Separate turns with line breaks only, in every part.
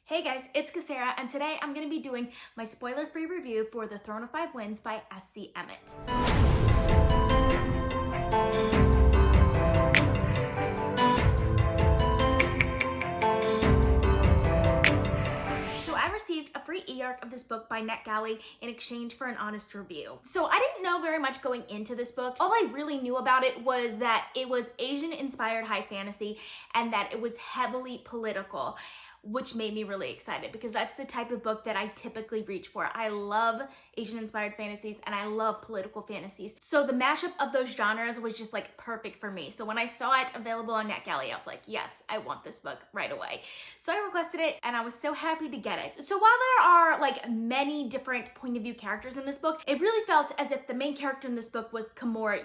Hey guys, it's Kesara, and today I'm going to be doing my spoiler-free review for The Throne of Five Winds by S.C. Emmett. So I received a free e-arc of this book by NetGalley in exchange for an honest review. So I didn't know very much going into this book. All I really knew about it was that it was Asian-inspired high fantasy and that it was heavily political, which made me really excited because that's the type of book that I typically reach for. I love Asian-inspired fantasies and I love political fantasies. So the mashup of those genres was just like perfect for me. So when I saw it available on NetGalley, I was like, yes, I want this book right away. So I requested it and I was so happy to get it. So while there are like many different point of view characters in this book, it really felt as if the main character in this book was Kamor,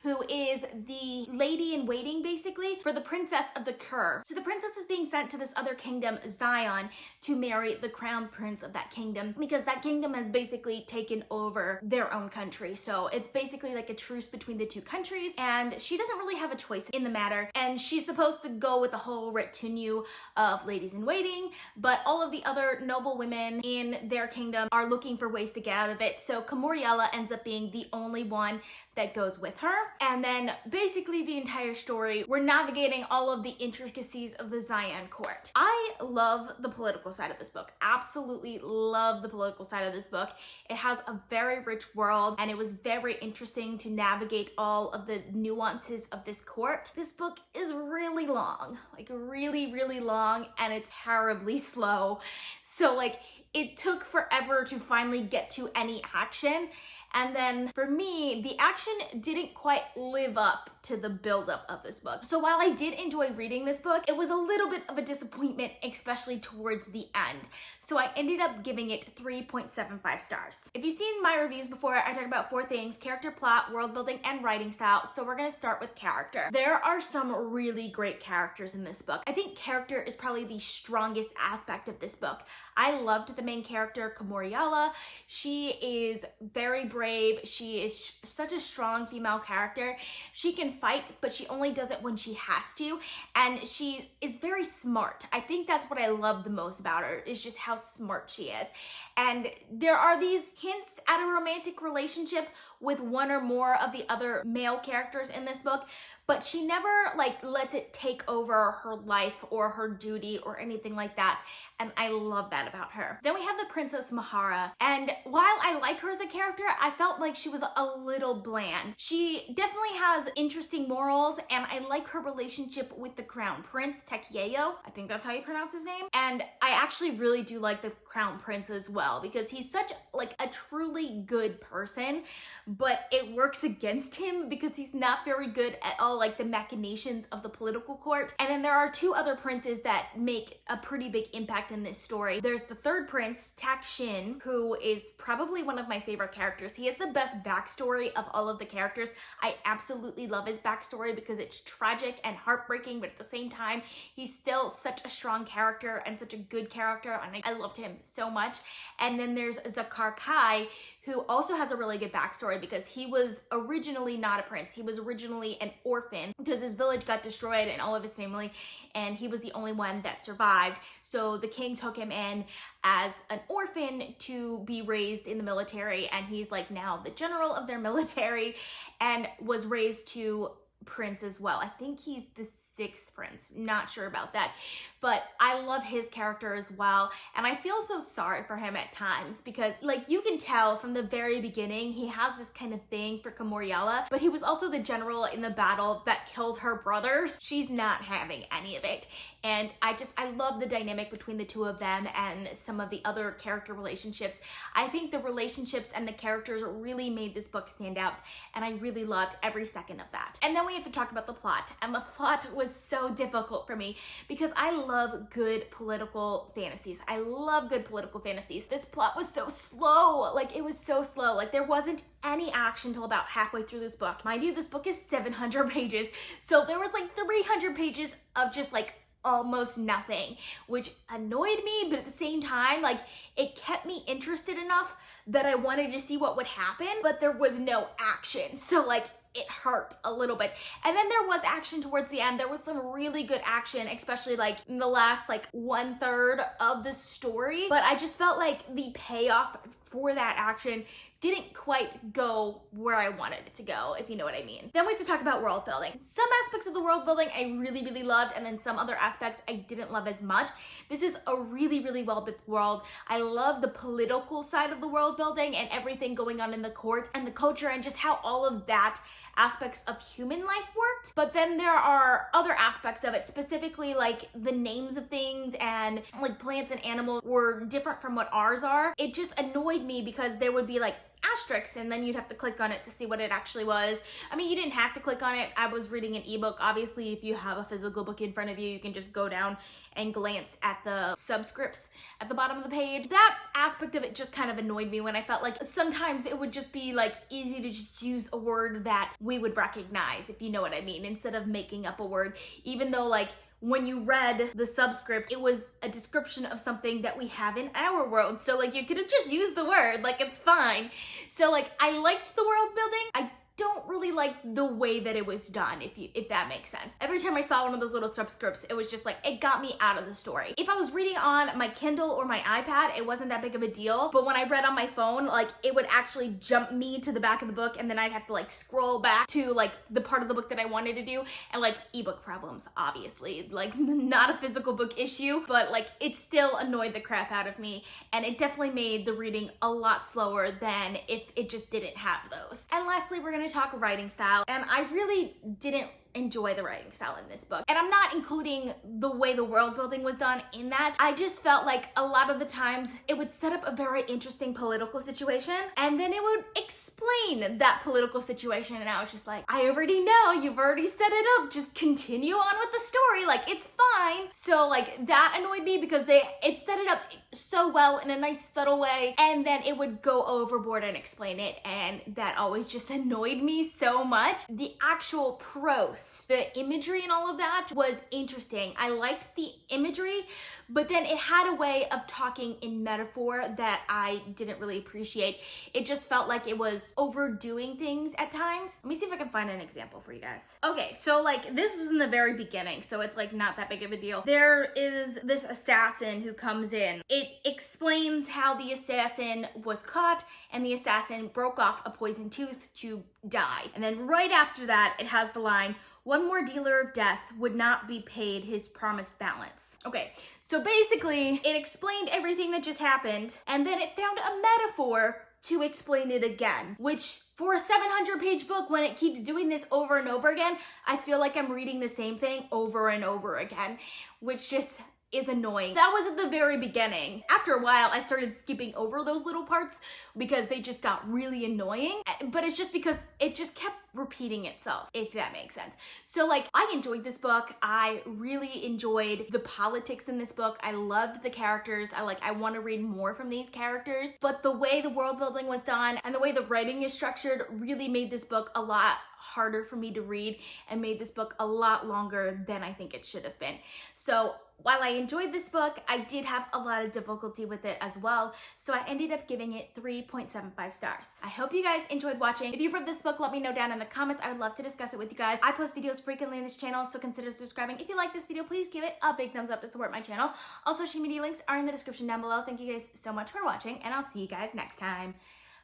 who is the lady in waiting basically for the princess of the Kur. So the princess is being sent to this other kingdom, Zion, to marry the crown prince of that kingdom because that kingdom has basically taken over their own country. So it's basically like a truce between the two countries and she doesn't really have a choice in the matter, and she's supposed to go with the whole retinue of ladies in waiting, but all of the other noble women in their kingdom are looking for ways to get out of it. So Kamor ends up being the only one that goes with her. And then basically the entire story, we're navigating all of the intricacies of the Zion court. I love the political side of this book. Absolutely love the political side of this book. It has a very rich world and it was very interesting to navigate all of the nuances of this court. This book is really long, like really long, and it's terribly slow. So like it took forever to finally get to any action. And then for me, the action didn't quite live up to the buildup of this book. So while I did enjoy reading this book, it was a little bit of a disappointment, especially towards the end. So I ended up giving it 3.75 stars. If you've seen my reviews before, I talk about 4 things: character, plot, world building, and writing style. So we're gonna start with character. There are some really great characters in this book. I think character is probably the strongest aspect of this book. I loved the main character, Kamor. She is very brave. She is such a strong female character. She can fight, but she only does it when she has to. And she is very smart. I think that's what I love the most about her, is just how smart she is. And there are these hints at a romantic relationship with one or more of the other male characters in this book, but she never like lets it take over her life or her duty or anything like that. And I love that about her. Then we have the Princess Mahara. And while I like her as a character, I felt like she was a little bland. She definitely has interesting morals, and I like her relationship with the Crown Prince, Taekyeyo. I think that's how you pronounce his name. And I actually really do like the Crown Prince as well because he's such like a truly good person, but it works against him because he's not very good at all like the machinations of the political court. And then there are 2 other princes that make a pretty big impact in this story. There's the third prince, Shin, who is probably one of my favorite characters. He has the best backstory of all of the characters. I absolutely love his backstory because it's tragic and heartbreaking, but at the same time, he's still such a strong character and such a good character, and I loved him so much. And then there's Zakar Kai, who also has a really good backstory because he was originally not a prince. He was originally an orphan because his village got destroyed and all of his family, and he was the only one that survived. So the king took him in as an orphan to be raised in the military, and he's like now the general of their military and was raised to prince as well. I think he's the 6th prince, not sure about that, but I love his character as well, and I feel so sorry for him at times because like you can tell from the very beginning he has this kind of thing for Kamor, but he was also the general in the battle that killed her brothers. She's not having any of it, and I love the dynamic between the 2 of them and some of the other character relationships. I think the relationships and the characters really made this book stand out, and I really loved every second of that. And then we have to talk about the plot, and the plot was so difficult for me because I love good political fantasies. I love good political fantasies. This plot was so slow. Like it was so slow. Like there wasn't any action till about halfway through this book. Mind you, this book is 700 pages. So there was like 300 pages of just like almost nothing, which annoyed me, but at the same time, like it kept me interested enough that I wanted to see what would happen, but there was no action. So like it hurt a little bit. And then there was action towards the end. There was some really good action, especially like in the last like 1/3 of the story. But I just felt like the payoff for that action didn't quite go where I wanted it to go, if you know what I mean. Then we have to talk about world building. Some aspects of the world building I really, really loved, and then some other aspects I didn't love as much. This is a really, really well-built world. I love the political side of the world building and everything going on in the court and the culture and just how all of that aspects of human life worked. But then there are other aspects of it, specifically like the names of things and like plants and animals were different from what ours are. It just annoyed me because there would be like asterisks and then you'd have to click on it to see what it actually was. I mean, you didn't have to click on it. I was reading an ebook. Obviously, if you have a physical book in front of you, you can just go down and glance at the subscripts at the bottom of the page. That aspect of it just kind of annoyed me when I felt like sometimes it would just be like easy to just use a word that we would recognize, if you know what I mean, instead of making up a word, even though like when you read the subscript, it was a description of something that we have in our world. So like you could have just used the word, like it's fine. So like I liked the world building. I don't really like the way that it was done, if that makes sense. Every time I saw one of those little subscripts, it was just like, it got me out of the story. If I was reading on my Kindle or my iPad, it wasn't that big of a deal. But when I read on my phone, like it would actually jump me to the back of the book and then I'd have to like scroll back to like the part of the book that I wanted to do. And like ebook problems, obviously, like not a physical book issue, but like it still annoyed the crap out of me. And it definitely made the reading a lot slower than if it just didn't have those. And lastly, we're gonna talk writing style, and I really didn't enjoy the writing style in this book. And I'm not including the way the world building was done in that. I just felt like a lot of the times it would set up a very interesting political situation and then it would explain that political situation, and I was just like, I already know, you've already set it up, just continue on with the story, like it's fine. So like that annoyed me because it set it up so well in a nice subtle way, and then it would go overboard and explain it, and that always just annoyed me so much. The actual prose, the imagery and all of that was interesting. I liked the imagery, but then it had a way of talking in metaphor that I didn't really appreciate. It just felt like it was overdoing things at times. Let me see if I can find an example for you guys. Okay, so like this is in the very beginning, so it's like not that big of a deal. There is this assassin who comes in. It explains how the assassin was caught and the assassin broke off a poisoned tooth to die. And then right after that, it has the line, "One more dealer of death would not be paid his promised balance." Okay, so basically it explained everything that just happened and then it found a metaphor to explain it again, which for a 700-page book, when it keeps doing this over and over again, I feel like I'm reading the same thing over and over again, which just is annoying. That was at the very beginning. After a while, I started skipping over those little parts because they just got really annoying, but it's just because it just kept repeating itself, if that makes sense. So like, I enjoyed this book. I really enjoyed the politics in this book. I loved the characters. I want to read more from these characters, but the way the world building was done and the way the writing is structured really made this book a lot harder for me to read and made this book a lot longer than I think it should have been. So while I enjoyed this book, I did have a lot of difficulty with it as well, so I ended up giving it 3.75 stars. I hope you guys enjoyed watching. If you've read this book, let me know down in the comments. I would love to discuss it with you guys. I post videos frequently on this channel, so consider subscribing. If you like this video, please give it a big thumbs up to support my channel. All social media links are in the description down below. Thank you guys so much for watching, and I'll see you guys next time.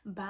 Bye.